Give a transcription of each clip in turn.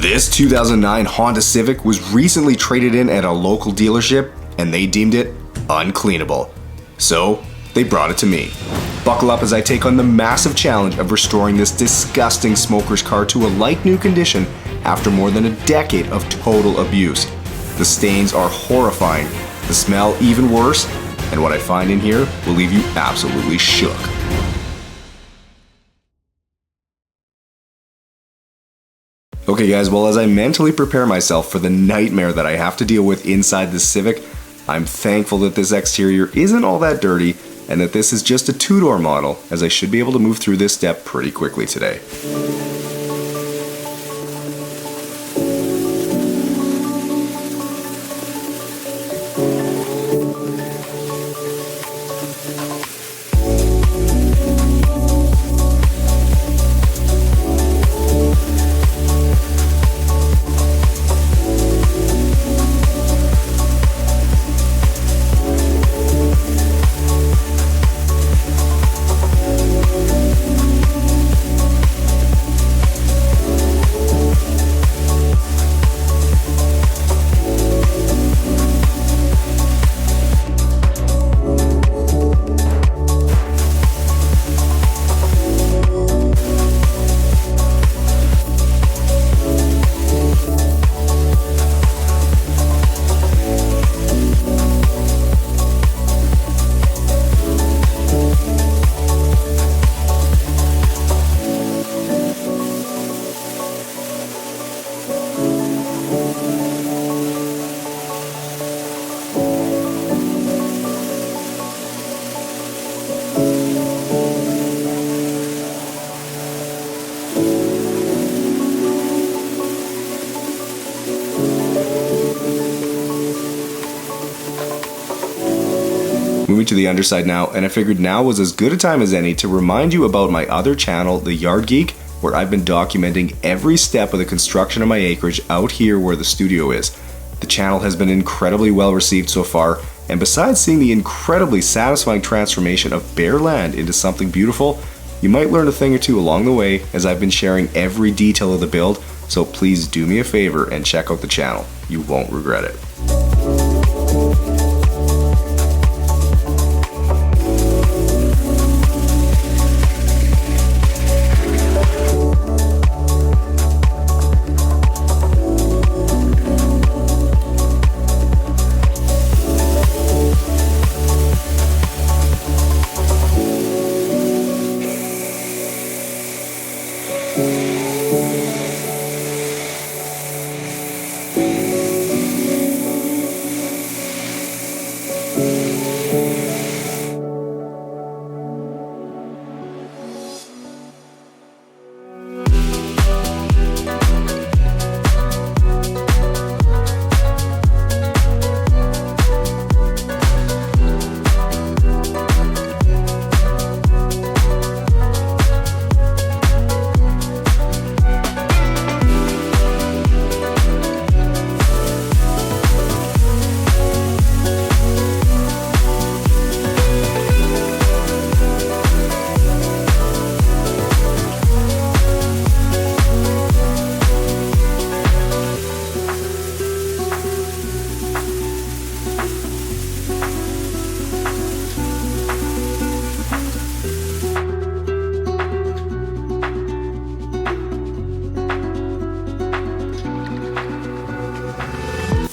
This 2009 Honda Civic was recently traded in at a local dealership and they deemed it uncleanable. So they brought it to me. Buckle up as I take on the massive challenge of restoring this disgusting smoker's car to a like-new condition after more than a decade of total abuse. The stains are horrifying, the smell even worse, and what I find in here will leave you absolutely shook. Okay guys, well as I mentally prepare myself for the nightmare that I have to deal with inside this Civic, I'm thankful that this exterior isn't all that dirty and that this is just a two-door model, as I should be able to move through this step pretty quickly today. Moving to the underside now, and I figured now was as good a time as any to remind you about my other channel, the Yard Geek, where I've been documenting every step of the construction of my acreage out here where the studio is. The channel has been incredibly well received so far, and besides seeing the incredibly satisfying transformation of bare land into something beautiful, you might learn a thing or two along the way as I've been sharing every detail of the build, so please do me a favor and check out the channel. You won't regret it.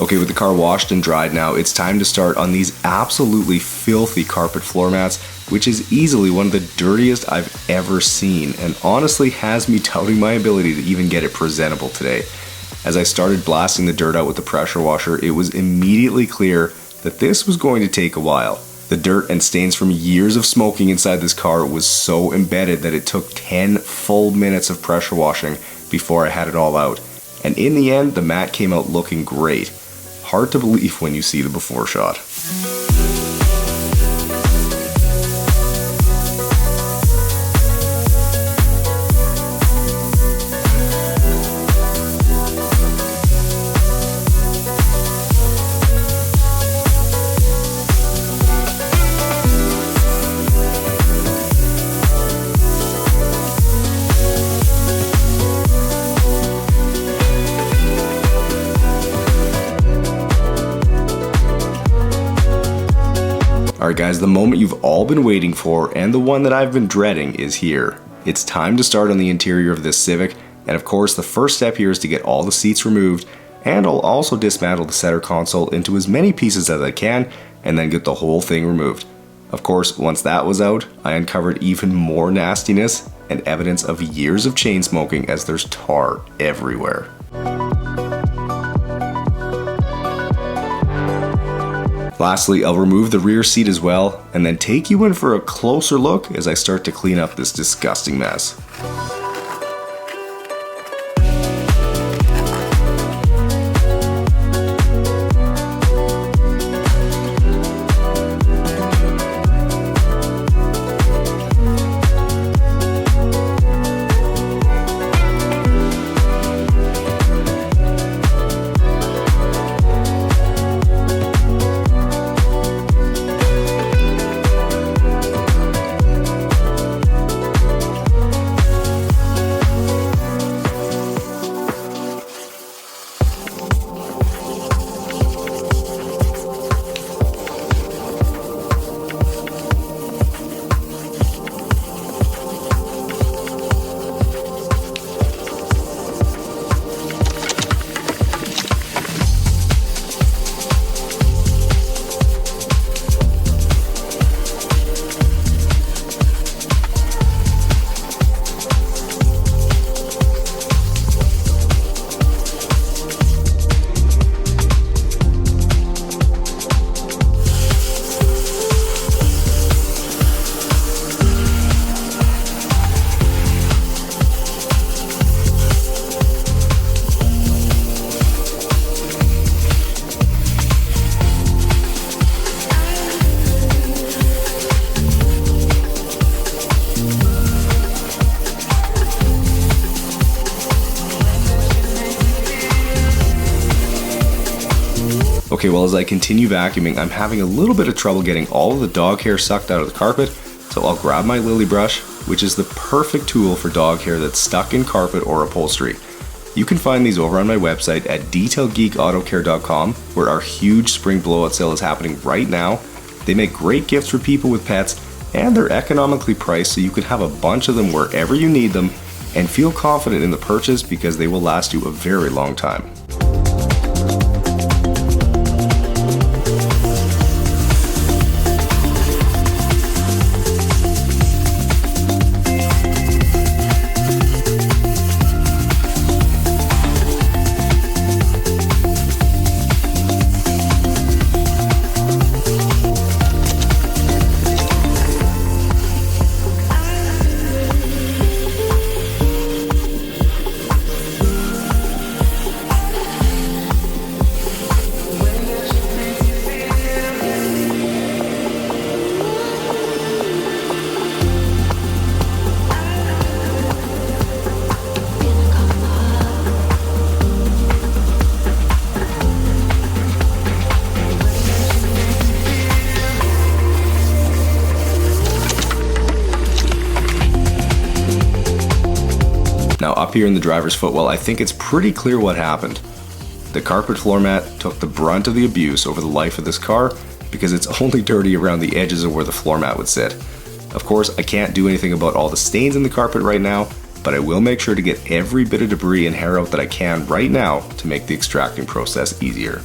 Okay, with the car washed and dried now, it's time to start on these absolutely filthy carpet floor mats, which is easily one of the dirtiest I've ever seen, and honestly has me doubting my ability to even get it presentable today. As I started blasting the dirt out with the pressure washer, it was immediately clear that this was going to take a while. The dirt and stains from years of smoking inside this car was so embedded that it took 10 full minutes of pressure washing before I had it all out. And in the end, the mat came out looking great. Hard to believe when you see the before shot. Alright guys, the moment you've all been waiting for, and the one that I've been dreading, is here. It's time to start on the interior of this Civic, and of course the first step here is to get all the seats removed, and I'll also dismantle the center console into as many pieces as I can, and then get the whole thing removed. Of course, once that was out, I uncovered even more nastiness and evidence of years of chain smoking as there's tar everywhere. Lastly, I'll remove the rear seat as well, and then take you in for a closer look as I start to clean up this disgusting mess. Okay, well as I continue vacuuming, I'm having a little bit of trouble getting all of the dog hair sucked out of the carpet, so I'll grab my lily brush, which is the perfect tool for dog hair that's stuck in carpet or upholstery. You can find these over on my website at detailgeekautocare.com, where our huge spring blowout sale is happening right now. They make great gifts for people with pets, and they're economically priced so you can have a bunch of them wherever you need them, and feel confident in the purchase because they will last you a very long time. Now up here in the driver's footwell, I think it's pretty clear what happened. The carpet floor mat took the brunt of the abuse over the life of this car because it's only dirty around the edges of where the floor mat would sit. Of course, I can't do anything about all the stains in the carpet right now, but I will make sure to get every bit of debris and hair out that I can right now to make the extracting process easier.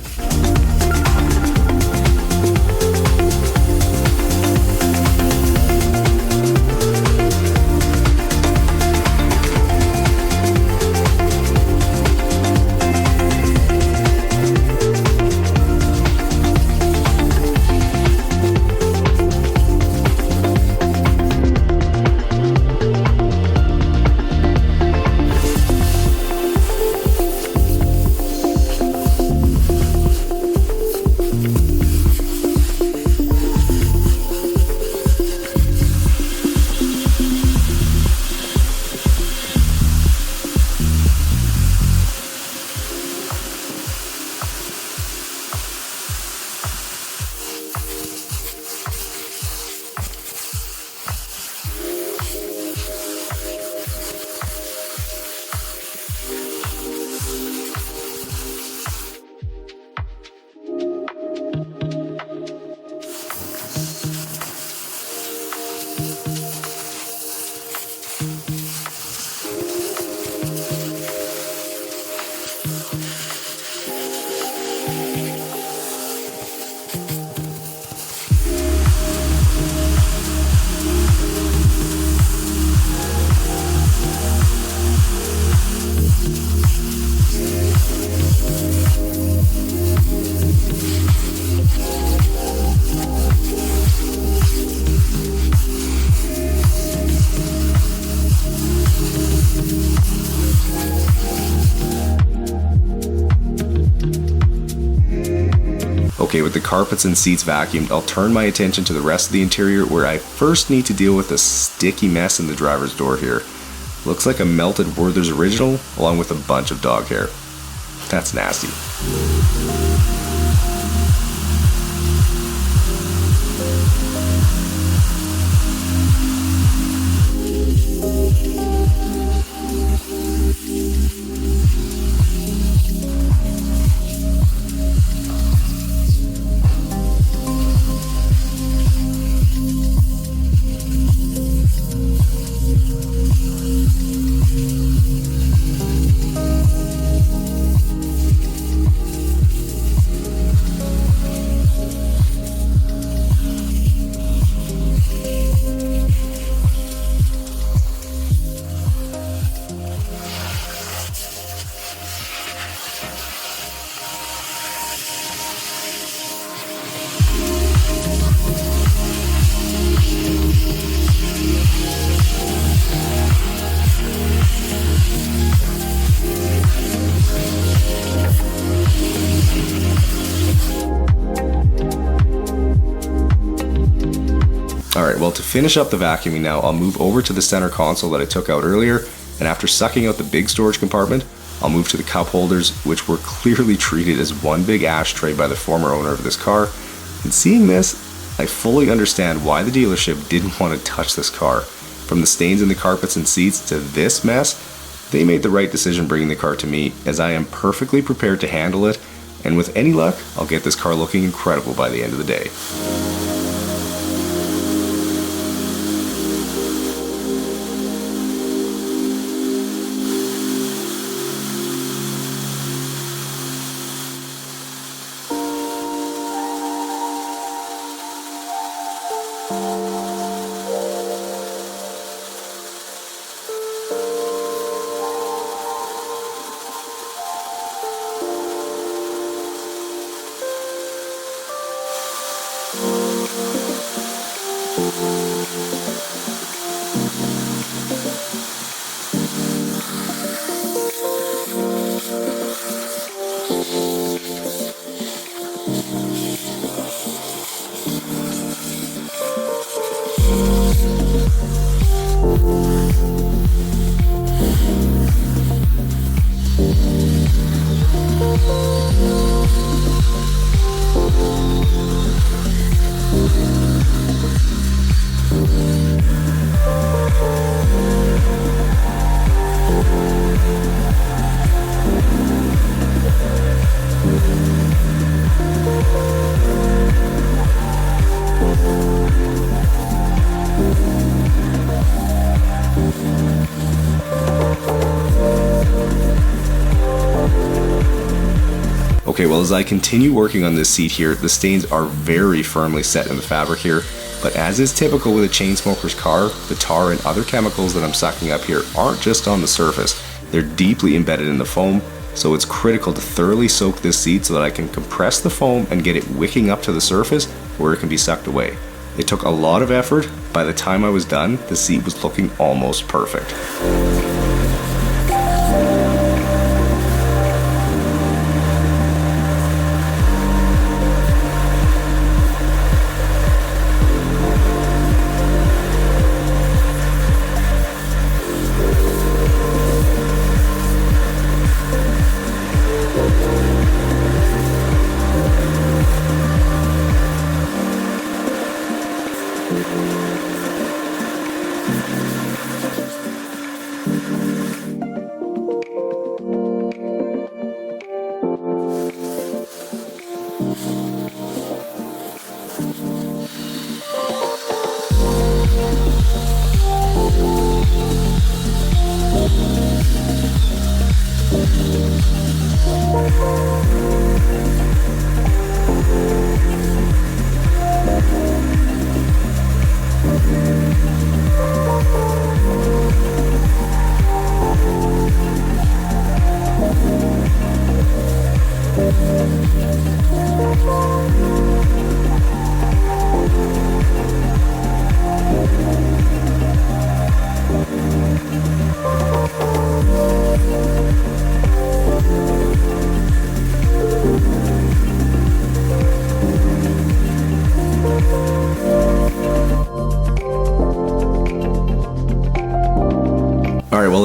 Okay, with the carpets and seats vacuumed, I'll turn my attention to the rest of the interior where I first need to deal with a sticky mess in the driver's door here. Looks like a melted Werther's Original along with a bunch of dog hair. That's nasty. Alright, well, to finish up the vacuuming now, I'll move over to the center console that I took out earlier, and after sucking out the big storage compartment, I'll move to the cup holders, which were clearly treated as one big ashtray by the former owner of this car. And seeing this, I fully understand why the dealership didn't want to touch this car. From the stains in the carpets and seats to this mess, they made the right decision bringing the car to me, as I am perfectly prepared to handle it, and with any luck, I'll get this car looking incredible by the end of the day. Okay, well, as I continue working on this seat here, the stains are very firmly set in the fabric here, but as is typical with a chain smoker's car, the tar and other chemicals that I'm sucking up here aren't just on the surface, they're deeply embedded in the foam, so it's critical to thoroughly soak this seat so that I can compress the foam and get it wicking up to the surface where it can be sucked away. It took a lot of effort. By the time I was done, the seat was looking almost perfect.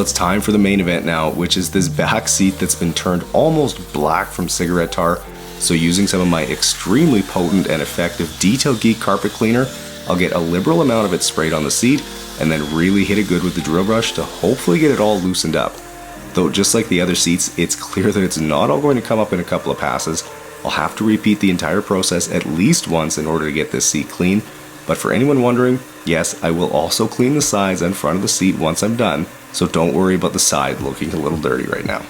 it's time for the main event now, which is this back seat that's been turned almost black from cigarette tar. So using some of my extremely potent and effective Detail Geek carpet cleaner, I'll get a liberal amount of it sprayed on the seat and then really hit it good with the drill brush to hopefully get it all loosened up. Though just like the other seats, it's clear that it's not all going to come up in a couple of passes. I'll have to repeat the entire process at least once in order to get this seat clean. But for anyone wondering, yes, I will also clean the sides and front of the seat once I'm done, so don't worry about the side looking a little dirty right now.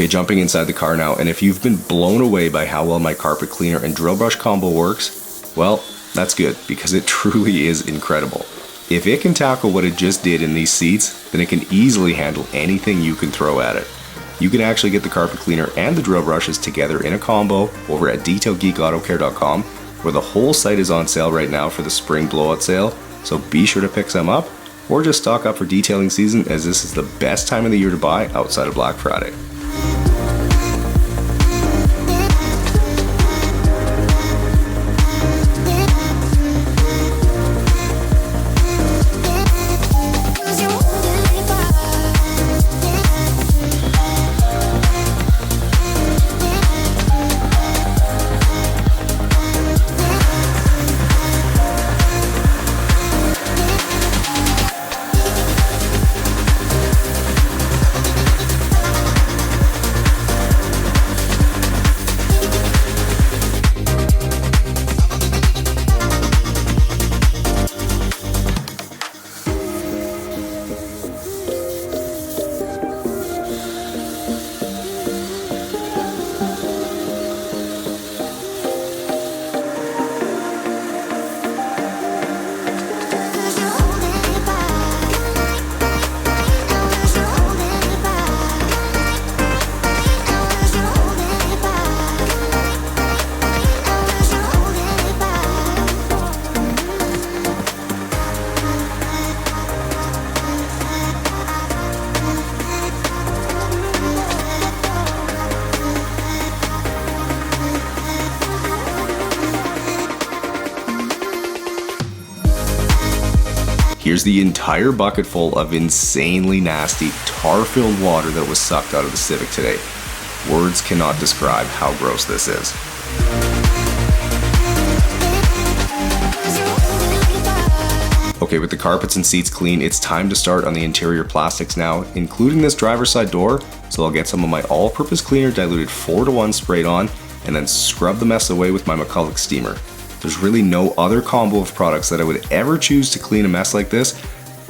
Okay, jumping inside the car now, and if you've been blown away by how well my carpet cleaner and drill brush combo works, well, that's good, because it truly is incredible. If it can tackle what it just did in these seats, then it can easily handle anything you can throw at it. You can actually get the carpet cleaner and the drill brushes together in a combo over at detailgeekautocare.com, where the whole site is on sale right now for the spring blowout sale, so be sure to pick some up, or just stock up for detailing season, as this is the best time of the year to buy outside of Black Friday. Here's the entire bucket full of insanely nasty, tar-filled water that was sucked out of the Civic today. Words cannot describe how gross this is. Okay, with the carpets and seats clean, it's time to start on the interior plastics now, including this driver's side door, So I'll get some of my all-purpose cleaner diluted 4:1 sprayed on, and then scrub the mess away with my McCulloch steamer. There's really no other combo of products that I would ever choose to clean a mess like this,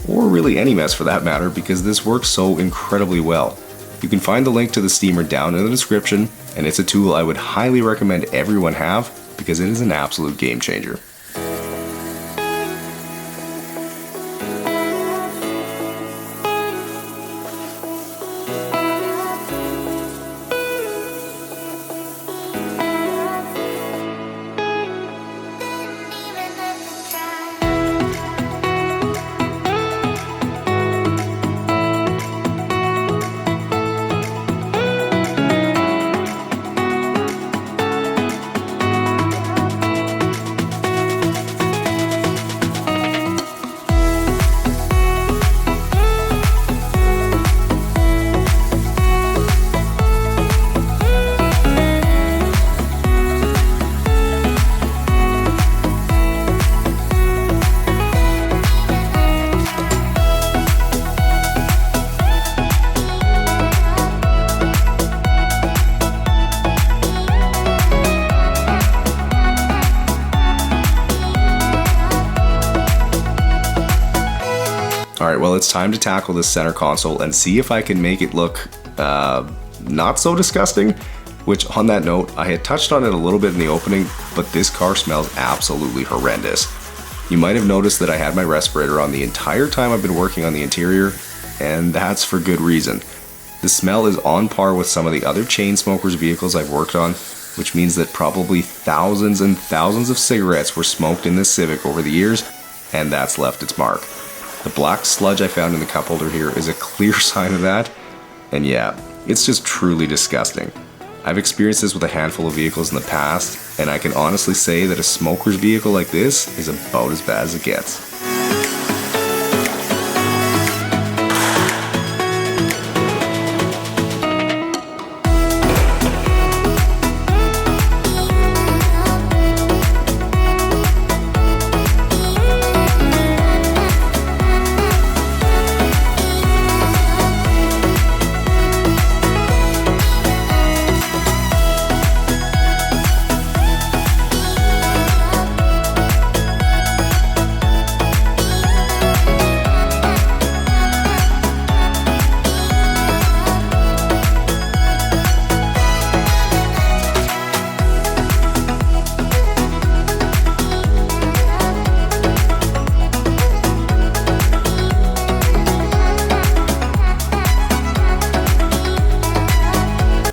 or really any mess for that matter, because this works so incredibly well. You can find the link to the steamer down in the description, and it's a tool I would highly recommend everyone have because it is an absolute game changer. Alright, well, it's time to tackle this center console and see if I can make it look not so disgusting. Which, on that note, I had touched on it a little bit in the opening, but this car smells absolutely horrendous. You might have noticed that I had my respirator on the entire time I've been working on the interior, and that's for good reason. The smell is on par with some of the other chain smokers' vehicles I've worked on, which means that probably thousands and thousands of cigarettes were smoked in this Civic over the years, and that's left its mark. The black sludge I found in the cup holder here is a clear sign of that, and yeah, it's just truly disgusting. I've experienced this with a handful of vehicles in the past, and I can honestly say that a smoker's vehicle like this is about as bad as it gets.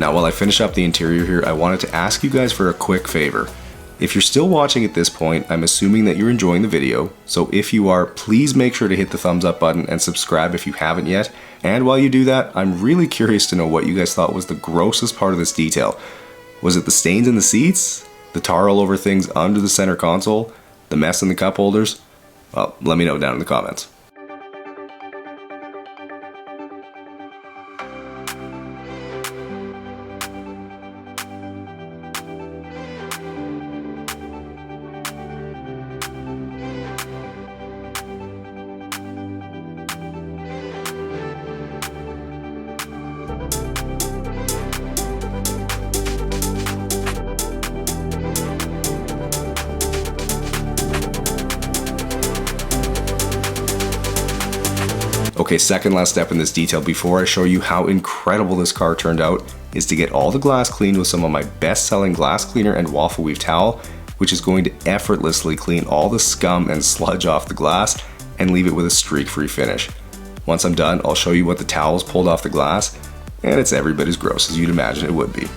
Now, while I finish up the interior here, I wanted to ask you guys for a quick favor. If you're still watching at this point, I'm assuming that you're enjoying the video, so if you are, please make sure to hit the thumbs up button and subscribe if you haven't yet. And while you do that, I'm really curious to know what you guys thought was the grossest part of this detail. Was it the stains in the seats? The tar all over things under the center console? The mess in the cup holders? Well, let me know down in the comments. Okay, second last step in this detail before I show you how incredible this car turned out is to get all the glass cleaned with some of my best-selling glass cleaner and waffle weave towel, which is going to effortlessly clean all the scum and sludge off the glass and leave it with a streak-free finish. Once I'm done, I'll show you what the towel's pulled off the glass, and it's every bit as gross as you'd imagine it would be.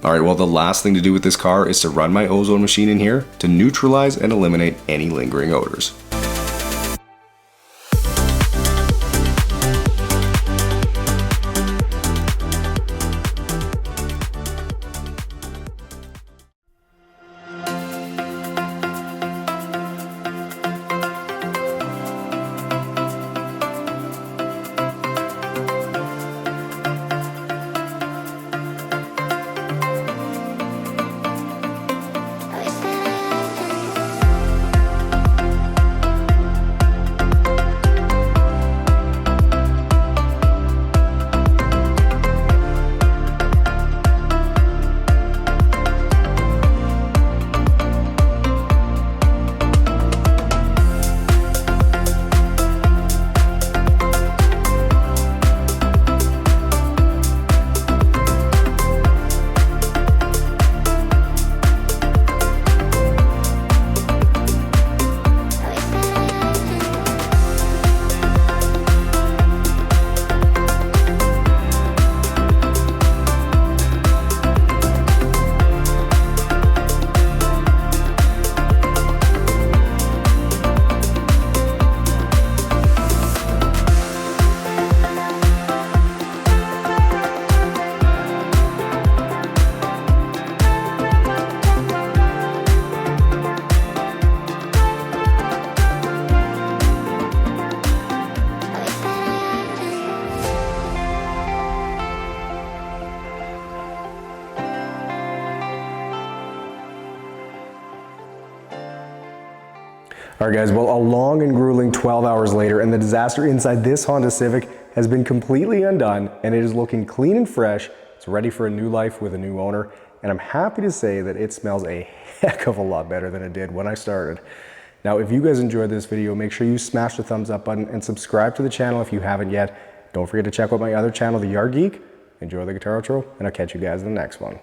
Alright, well the last thing to do with this car is to run my Ozone machine in here to neutralize and eliminate any lingering odors. Alright guys, well a long and grueling 12 hours later and the disaster inside this Honda Civic has been completely undone and it is looking clean and fresh. It's ready for a new life with a new owner and I'm happy to say that it smells a heck of a lot better than it did when I started. Now if you guys enjoyed this video, make sure you smash the thumbs up button and subscribe to the channel if you haven't yet. Don't forget to check out my other channel, the Geek. Enjoy the guitar outro and I'll catch you guys in the next one.